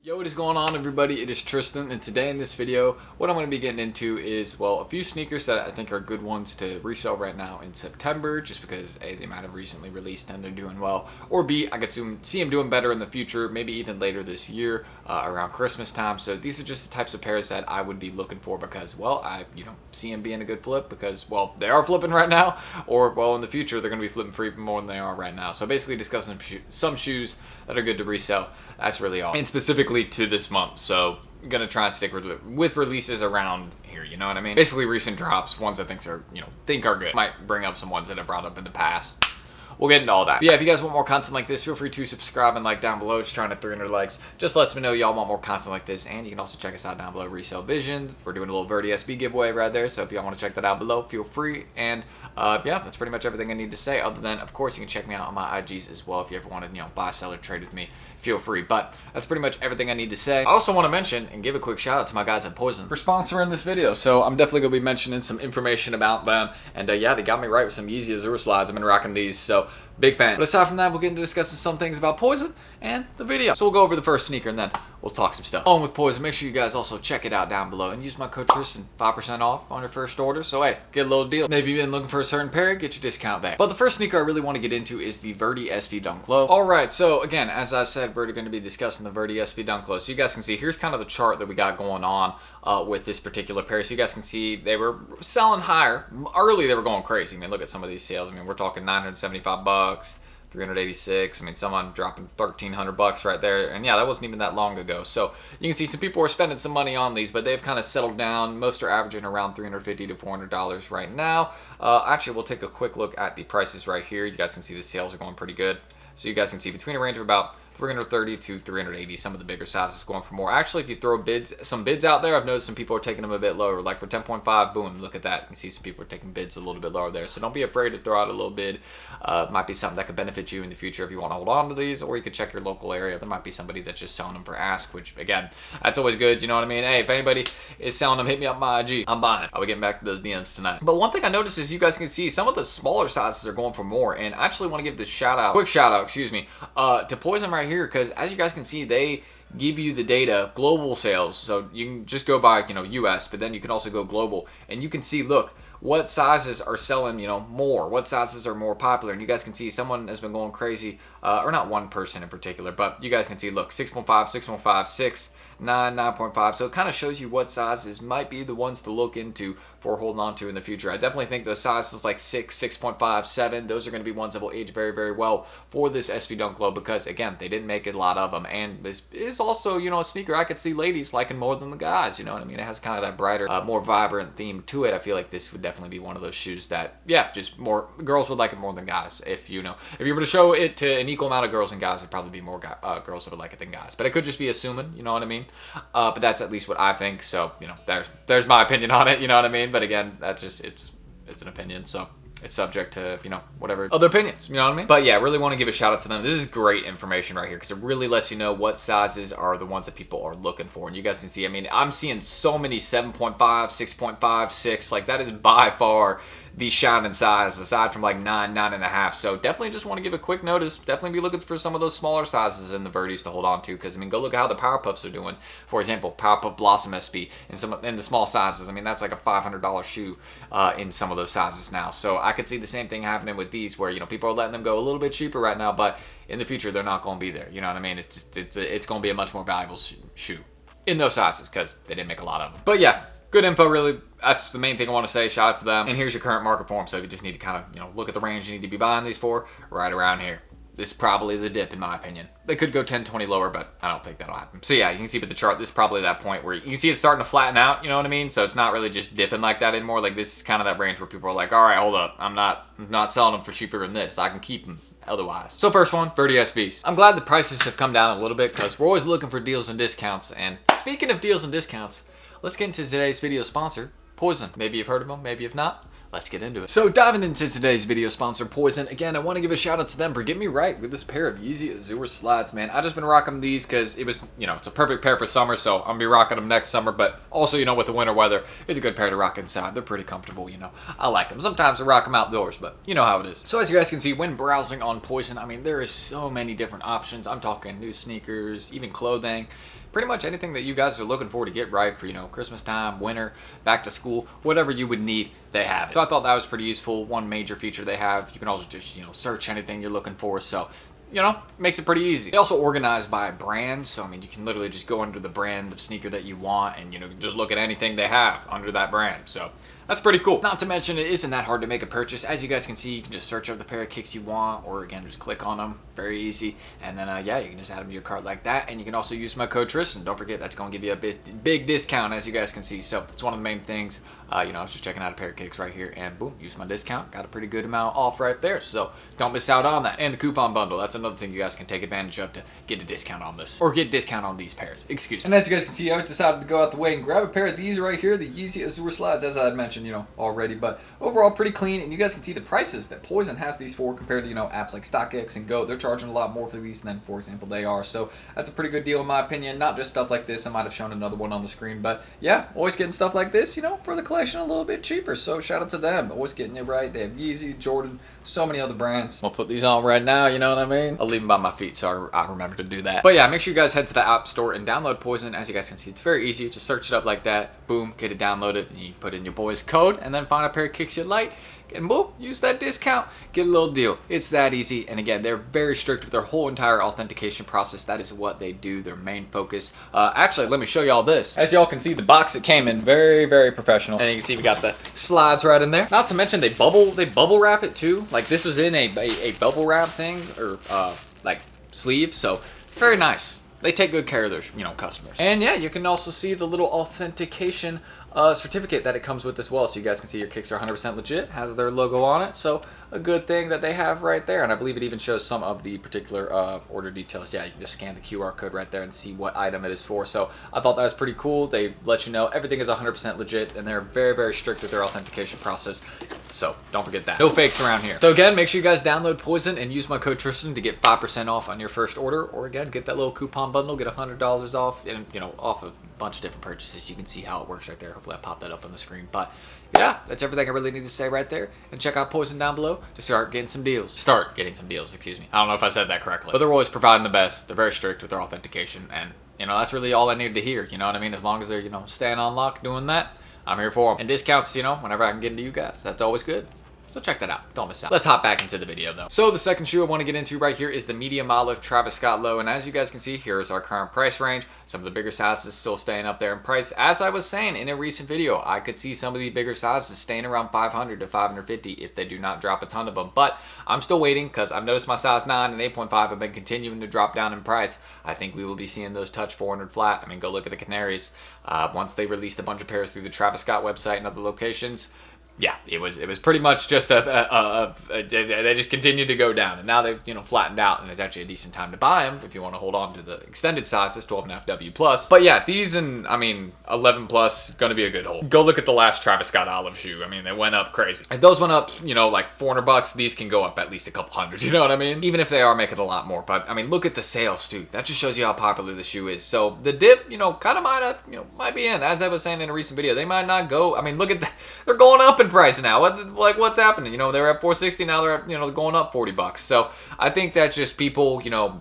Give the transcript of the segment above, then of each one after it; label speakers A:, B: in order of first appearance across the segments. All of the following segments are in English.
A: Yo, what is going on, everybody? It is Tristan, and today in this video, what I'm going to be getting into is, well, a few sneakers that I think are good ones to resell right now in September, just because A, they might have recently released and they're doing well, or B, I could see them doing better in the future, maybe even later this year, around Christmas time. So these are just the types of pairs that I would be looking for because, well, I see them being a good flip because, well, they are flipping right now, or, well, in the future, they're going to be flipping for even more than they are right now. So basically discussing some shoes that are good to resell. That's really all. And specifically to this month, so I'm gonna try and stick with releases around here, you know what I mean? Basically recent drops, ones I think are good. Might bring up some ones that I brought up in the past. We'll get into all that. But yeah, if you guys want more content like this, feel free to subscribe and like down below. Just trying to 300 likes. Just lets me know y'all want more content like this. And you can also check us out down below, Resale Vision. We're doing a little Verdi SB giveaway right there. So if y'all want to check that out below, feel free. And yeah, that's pretty much everything I need to say. Other than, of course, you can check me out on my IGs as well. If you ever want to, buy, sell, or trade with me, feel free. But that's pretty much everything I need to say. I also want to mention and give a quick shout out to my guys at Poizon for sponsoring this video. So I'm definitely going to be mentioning some information about them. And yeah, they got me right with some Yeezy Azure slides. I've been rocking these. So big fan. But aside from that, we'll get into discussing some things about Poizon and the video. So we'll go over the first sneaker and then we'll talk some stuff. Along with Poizon, make sure you guys also check it out down below and use my code Tristan, 5% off on your first order. So hey, get a little deal. Maybe you've been looking for a certain pair, get your discount back. But the first sneaker I really want to get into is the Verdi SB Dunk Low. Alright, so again, as I said, we're going to be discussing the Verdi SB Dunk Low. So you guys can see, here's kind of the chart that we got going on with this particular pair. So you guys can see they were selling higher. Early they were going crazy. I mean, look at some of these sales. I mean, we're talking $975. 386. I mean, someone dropping $1,300 right there, and yeah, that wasn't even that long ago. So you can see some people are spending some money on these, but they've kind of settled down. Most are averaging around $350 to $400 right now. Actually, we'll take a quick look at the prices right here. You guys can see the sales are going pretty good. So you guys can see between a range of about 330 to 380, some of the bigger sizes going for more. Actually, if you throw some bids out there, I've noticed some people are taking them a bit lower. Like for 10.5, boom, look at that. You see some people are taking bids a little bit lower there. So don't be afraid to throw out a little bid. Might be something that could benefit you in the future if you want to hold on to these, or you could check your local area. There might be somebody that's just selling them for ask, which again, that's always good. You know what I mean? Hey, if anybody is selling them, hit me up my IG. I'm buying. I'll be getting back to those DMs tonight. But one thing I noticed is you guys can see some of the smaller sizes are going for more. And I actually want to give this quick shout out, to Poizon right here, because as you guys can see, they give you the data, global sales. So you can just go by, US, but then you can also go global. And you can see, look, what sizes are selling, more, what sizes are more popular. And you guys can see someone has been going crazy, or not one person in particular, but you guys can see, look, 6.5, 6.5, 6, 9, 9.5. So it kind of shows you what sizes might be the ones to look into for holding on to in the future. I definitely think the sizes like 6, 6.5, 7, those are going to be ones that will age very, very well for this SB Dunk Low because, again, they didn't make a lot of them. And this is also, a sneaker I could see ladies liking more than the guys, you know what I mean? It has kind of that brighter, more vibrant theme to it. I feel like this would definitely be one of those shoes that, yeah, just more girls would like it more than guys. If you were to show it to an equal amount of girls and guys, there'd probably be more girls that would like it than guys. But it could just be assuming, you know what I mean? But that's at least what I think. So, there's my opinion on it, you know what I mean? But again, that's just, it's an opinion. So it's subject to, whatever other opinions, you know what I mean? But yeah, I really want to give a shout out to them. This is great information right here because it really lets you know what sizes are the ones that people are looking for. And you guys can see, I mean, I'm seeing so many 7.5, 6.5, 6, like that is by far the shining size aside from like 9, 9.5. So definitely just want to give a quick notice. Definitely be looking for some of those smaller sizes in the Verdis to hold on to because, I mean, go look at how the Power Puffs are doing. For example, Power Puff Blossom SB in the small sizes. I mean, that's like a $500 shoe in some of those sizes now. So I could see the same thing happening with these where, people are letting them go a little bit cheaper right now, but in the future, they're not going to be there. You know what I mean? It's going to be a much more valuable shoe in those sizes because they didn't make a lot of them. But yeah, good info, really. That's the main thing I want to say. Shout out to them. And here's your current market for them. So if you just need to kind of, look at the range you need to be buying these for, right around here. This is probably the dip, in my opinion. They could go 10, 20 lower, but I don't think that'll happen. So yeah, you can see with the chart, this is probably that point where you can see it's starting to flatten out, you know what I mean? So it's not really just dipping like that anymore. Like this is kind of that range where people are like, all right, hold up. I'm not selling them for cheaper than this. I can keep them otherwise. So first one, Verdi SBs. I'm glad the prices have come down a little bit because we're always looking for deals and discounts. And speaking of deals and discounts, let's get into today's video sponsor, Poizon. Maybe you've heard of them, maybe you've not. Let's get into it. So diving into today's video sponsor, Poizon. Again, I want to give a shout out to them for getting me right with this pair of Yeezy Azure slides, man. I just been rocking these because it was, it's a perfect pair for summer, so I'm gonna be rocking them next summer. But also, with the winter weather, it's a good pair to rock inside. They're pretty comfortable, I like them. Sometimes I rock them outdoors, but you know how it is. So as you guys can see, when browsing on Poizon, I mean, there is so many different options. I'm talking new sneakers, even clothing. pretty much anything that you guys are looking for to get right for, Christmas time, winter, back to school, whatever you would need, they have it. So I thought that was pretty useful. One major feature they have, you can also just, search anything you're looking for. So, makes it pretty easy. They also organize by brand. So, I mean, you can literally just go under the brand of sneaker that you want and, just look at anything they have under that brand. So that's pretty cool. Not to mention, it isn't that hard to make a purchase. As you guys can see, you can just search up the pair of kicks you want, or again, just click on them. Very easy. And then, yeah, you can just add them to your cart like that. And you can also use my code Tristan. Don't forget, that's going to give you a big discount, as you guys can see. So it's one of the main things. I was just checking out a pair of kicks right here, and boom, use my discount. Got a pretty good amount off right there. So don't miss out on that. And the coupon bundle, that's another thing you guys can take advantage of to get a discount on this, or get a discount on these pairs. Excuse me. And as you guys can see, I decided to go out the way and grab a pair of these right here, the Yeezy Azure Slides, as I had mentioned, already. But overall, pretty clean. And you guys can see the prices that Poizon has these for compared to, apps like StockX and Go. They're charging a lot more for these than, for example, they are. So that's a pretty good deal in my opinion. Not just stuff like this. I might have shown another one on the screen. But yeah, always getting stuff like this, for the collection a little bit cheaper. So shout out to them. Always getting it right. They have Yeezy, Jordan, so many other brands. I'll put these on right now, you know what I mean? I'll leave them by my feet so I remember to do that. But yeah, make sure you guys head to the App Store and download Poizon. As you guys can see, it's very easy. Just search it up like that. Boom, get it downloaded. And you put in your boy's code and then find a pair of kicks you like. And boom, use that discount, get a little deal. It's that easy. And again, they're very strict with their whole entire authentication process. That is what they do, their main focus. Actually, let me show y'all this. As y'all can see, the box it came in, very, very professional. And you can see we got the slides right in there. Not to mention they bubble wrap it too. Like this was in a bubble wrap thing, or like sleeve. So very nice. They take good care of their, customers. And yeah, you can also see the little authentication certificate that it comes with as well. So you guys can see your kicks are 100% legit, has their logo on it. So a good thing that they have right there. And I believe it even shows some of the particular order details. Yeah, you can just scan the QR code right there and see what item it is for. So I thought that was pretty cool. They let you know everything is 100% legit, and they're very, very strict with their authentication process. So don't forget that. No fakes around here. So again, make sure you guys download Poizon and use my code Tristan to get 5% off on your first order. Or again, get that little coupon bundle, get $100 off, and off a bunch of different purchases. You can see how it works right there. Hopefully I pop that up on the screen. But yeah, that's everything I really need to say right there. And check out Poizon down below to start getting some deals. Excuse me. I don't know if I said that correctly. But they're always providing the best. They're very strict with their authentication. And, that's really all I needed to hear. You know what I mean? As long as they're, staying on lock doing that, I'm here for them. And discounts, whenever I can get into you guys, that's always good. So check that out. Don't miss out. Let's hop back into the video though. So the second shoe I want to get into right here is the medium olive Travis Scott low. And as you guys can see, here is our current price range. Some of the bigger sizes still staying up there in price. As I was saying in a recent video, I could see some of the bigger sizes staying around 500 to 550 if they do not drop a ton of them. But I'm still waiting because I've noticed my size 9 and 8.5 have been continuing to drop down in price. I think we will be seeing those touch 400 flat. I mean, go look at the Canaries. Once they released a bunch of pairs through the Travis Scott website and other locations, yeah, it was pretty much just they just continued to go down, and now they've flattened out, and it's actually a decent time to buy them if you want to hold on to the extended sizes, 12.5 W plus. But yeah, these and 11 plus gonna be a good hold. Go look at the last Travis Scott olive shoe. I mean, they went up crazy. If those went up, like $400, these can go up at least a couple hundred. You know what I mean? Even if they are making a lot more. But I mean, look at the sales too. That just shows you how popular the shoe is. So the dip, kind of might be in. As I was saying in a recent video, they might not go. I mean, look at they're going up in price now. What's happening? They were at $460, now they're at, going up $40. So I think that's just people,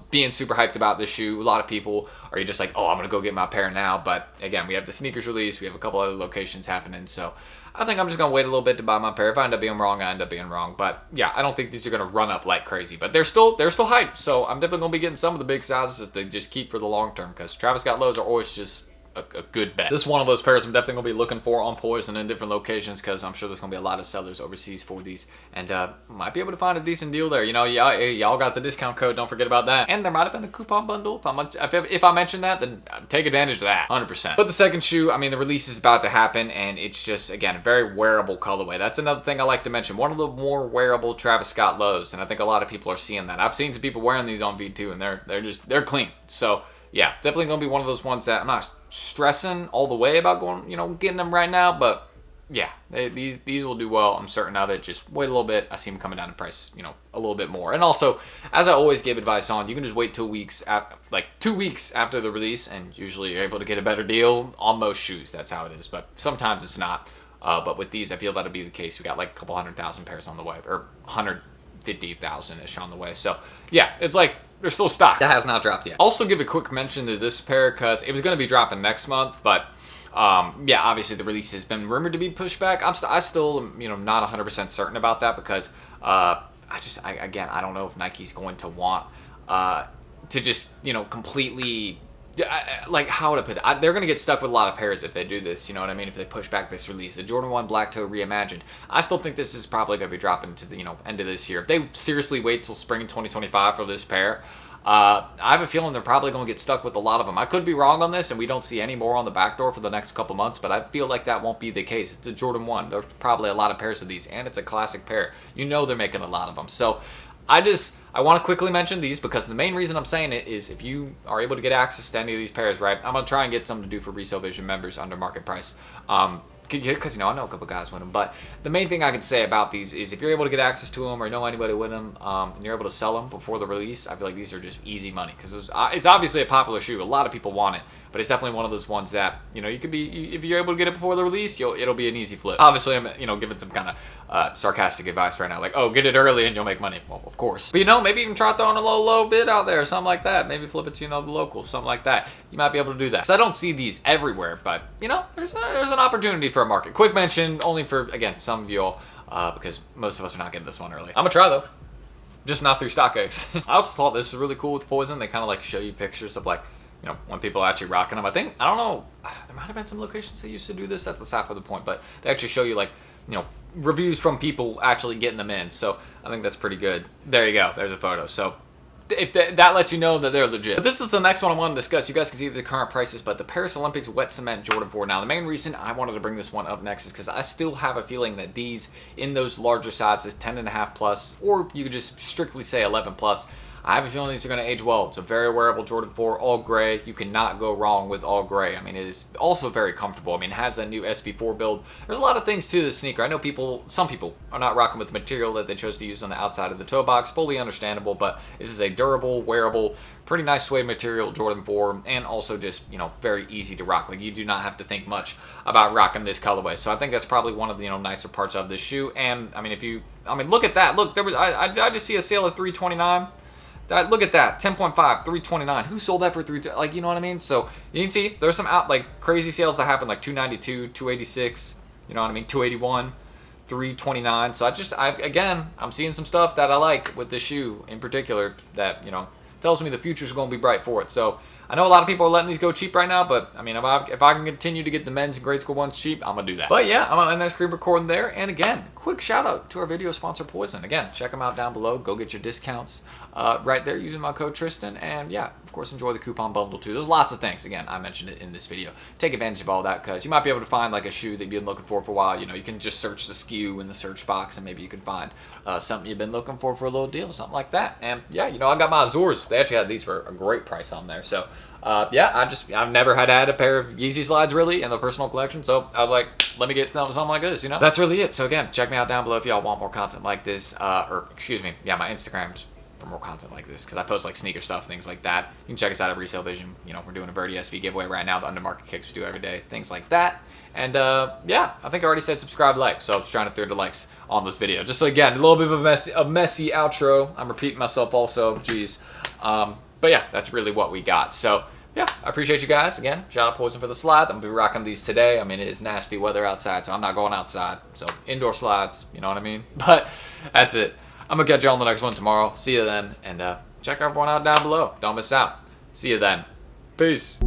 A: being super hyped about this shoe. A lot of people are just like, oh, I'm gonna go get my pair now. But again, we have the sneakers release, we have a couple other locations happening. So I think I'm just gonna wait a little bit to buy my pair. If I end up being wrong, I end up being wrong. But yeah, I don't think these are gonna run up like crazy. But they're still hyped. So I'm definitely gonna be getting some of the big sizes to just keep for the long term, because Travis Scott lows are always just a good bet. This is one of those pairs I'm definitely going to be looking for on Poizon in different locations, because I'm sure there's going to be a lot of sellers overseas for these, and might be able to find a decent deal there. Y'all got the discount code, don't forget about that. And there might have been the coupon bundle. If I mention that, then take advantage of that 100%. But the second shoe, the release is about to happen, and it's just, again, a very wearable colorway. That's another thing I like to mention. One of the more wearable Travis Scott lows, and I think a lot of people are seeing that. I've seen some people wearing these on V2, and they're clean. So yeah, definitely gonna be one of those ones that I'm not stressing all the way about going, getting them right now. But yeah, these will do well. I'm certain of it. Just wait a little bit. I see them coming down in price, a little bit more. And also, as I always give advice on, you can just wait 2 weeks, like 2 weeks after the release, and usually you're able to get a better deal on most shoes. That's how it is. But sometimes it's not. But with these, I feel that'll be the case. We got like a couple 100,000 pairs on the way, or 150,000-ish on the way. So yeah, it's like they're still stocked. That has not dropped yet. Also give a quick mention to this pair because it was going to be dropping next month, but yeah, obviously the release has been rumored to be pushed back. I still am, you know, not 100% certain about that because again, I don't know if Nike's going to want to just, you know, completely, like, how would I put it? They're going to get stuck with a lot of pairs if they do this, you know what I mean? If they push back this release. The Jordan 1 Black Toe Reimagined. I still think this is probably going to be dropping to the, you know, end of this year. If they seriously wait till spring 2025 for this pair, I have a feeling they're probably going to get stuck with a lot of them. I could be wrong on this, and we don't see any more on the back door for the next couple months, but I feel like that won't be the case. It's a Jordan 1. There's probably a lot of pairs of these, and it's a classic pair. You know they're making a lot of them. So I want to quickly mention these because the main reason I'm saying it is if you are able to get access to any of these pairs, right, I'm going to try and get some to do for Resale Vision members under market price. Because, you know, I know a couple guys with them, but the main thing I can say about these is if you're able to get access to them or know anybody with them, and you're able to sell them before the release, I feel like these are just easy money because it's obviously a popular shoe. A lot of people want it, but it's definitely one of those ones that, you know, you could be, if you're able to get it before the release, it'll be an easy flip. Obviously, I'm, you know, giving some kind of sarcastic advice right now, like, oh, get it early and you'll make money. Well, of course. But, you know, maybe even try throwing a low bid out there or something like that. Maybe flip it to, you know, the locals, something like that. You might be able to do that. So I don't see these everywhere, but, you know, there's an opportunity for a market. Quick mention, only for, again, some of y'all, because most of us are not getting this one early. I'm gonna try though, just not through StockX. I also thought this was really cool with Poizon. They kind of like show you pictures of, like, you know, when people are actually rocking them. I don't know, there might have been some locations that used to do this. That's aside from the point, but they actually show you, like, you know, reviews from people actually getting them in. So I think that's pretty good. There you go. There's a photo. So if that lets you know that they're legit. But this is the next one I want to discuss. You guys can see the current prices, but the Paris Olympics Wet Cement Jordan 4. Now, the main reason I wanted to bring this one up next is because I still have a feeling that these, in those larger sizes, 10.5 plus, or you could just strictly say 11 plus, I have a feeling these are going to age well. It's a very wearable Jordan 4, all gray. You cannot go wrong with all gray. I mean, it is also very comfortable. I mean, it has that new SB4 build. There's a lot of things to this sneaker. I know some people are not rocking with the material that they chose to use on the outside of the toe box. Fully understandable, but this is a durable, wearable, pretty nice suede material Jordan 4, and also just, you know, very easy to rock. Like, you do not have to think much about rocking this colorway. So I think that's probably one of the, you know, nicer parts of this shoe. And I mean, look at that. Look, I just see a sale of $329. Look at that, 10.5, $329. Who sold that for $3? Like, you know what I mean? So you can see there's some like crazy sales that happen, like $292, $286. You know what I mean? $281, $329. So again, I'm seeing some stuff that I like with this shoe in particular that, you know, tells me the future's going to be bright for it. So I know a lot of people are letting these go cheap right now, but I mean, if I can continue to get the men's and grade school ones cheap, I'm gonna do that. But yeah, I'm gonna end that screen recording there. And again, quick shout out to our video sponsor, Poizon. Again, check them out down below. Go get your discounts right there using my code Tristan. And yeah, of course, enjoy the coupon bundle too. There's lots of things. Again, I mentioned it in this video. Take advantage of all that because you might be able to find like a shoe that you've been looking for a while. You know, you can just search the SKU in the search box and maybe you can find something you've been looking for a little deal, something like that. And yeah, you know, I got my Azures. They actually had these for a great price on there. So yeah, I've never had a pair of Yeezy slides really in the personal collection, so I was like, let me get something like this, you know? That's really it. So again, check me out down below if y'all want more content like this, or excuse me, yeah, my Instagram's for more content like this, because I post like sneaker stuff, things like that. You can check us out at Resale Vision. You know, we're doing a Verdi SV giveaway right now, the undermarket kicks we do every day, things like that. And yeah, I think I already said subscribe, like, so I was trying to throw the likes on this video. Just so again, a little bit of a messy outro. I'm repeating myself also, geez. But yeah, that's really what we got. So yeah, I appreciate you guys. Again, shout out Poizon for the slides. I'm going to be rocking these today. I mean, it is nasty weather outside, so I'm not going outside. So indoor slides, you know what I mean? But that's it. I'm going to catch you on the next one tomorrow. See you then. And check everyone out down below. Don't miss out. See you then. Peace.